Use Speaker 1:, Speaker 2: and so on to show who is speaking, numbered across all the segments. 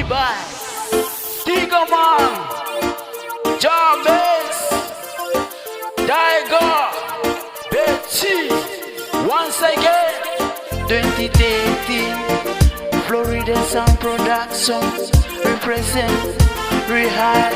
Speaker 1: by Tiger Man, Jarvis, Tiger, Betsy. Once again, 2013, Florida Sound Productions represent Rehab.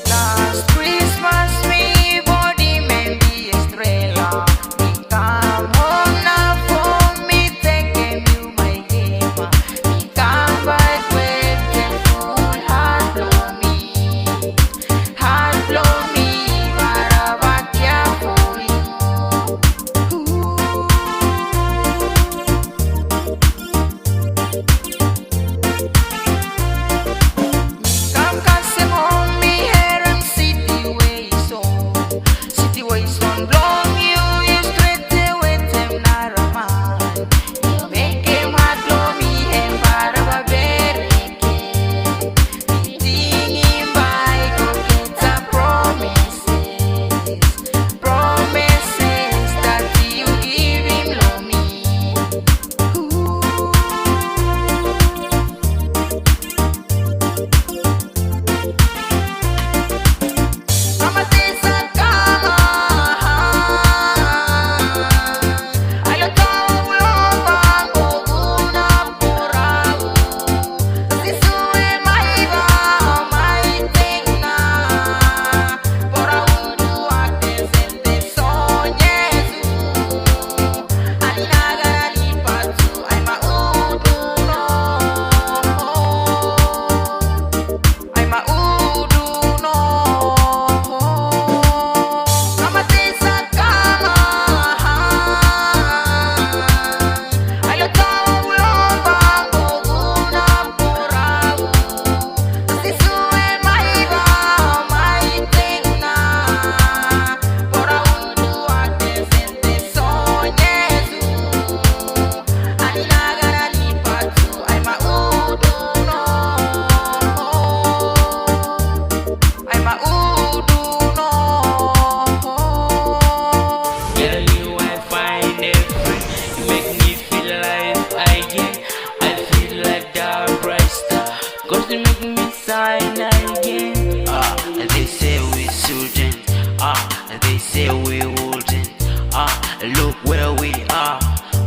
Speaker 2: Last Christmas, me body man be estrella. Me come home now for me taking you my game. Me come back with the full heart blow me, marabakia for you. Come cause home me hair and city ways on blow you straight away them naraman. You make him hard blow me and baraba bereke. Meeting him by go get a promises that you give him blow me. Mama says I come I lo tomo lo una porau. Si sue mai va mai tenga. Porau dua que sente sonyesu. Alinaga ni patu ay maudu no. Ay maudu no. Mama says I come ay lo tomo lo una porau. Si sue mai va mai tenga. Porau dua que sente sonyesu. Alinaga ni patu ay maudu no. Ay maudu no.
Speaker 3: Girl, you I find it free. You make me feel like I feel like the bright star. Cause you make me sign again. They say we shouldn't. They say we wouldn't. Look where we are.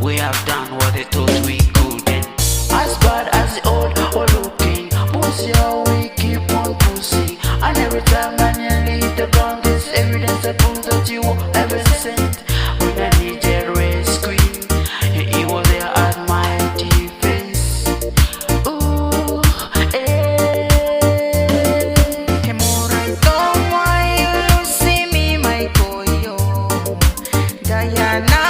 Speaker 3: We have done what they thought we couldn't.
Speaker 1: As bad as the old or looking, pussy, how we keep on pushing. And every time when you leave the ground, there's evidence that proves that you were heaven sent. When I needed rescuing, he was there at my defense. Ooh,
Speaker 2: Kemurai tomo you see me my koyo. Diana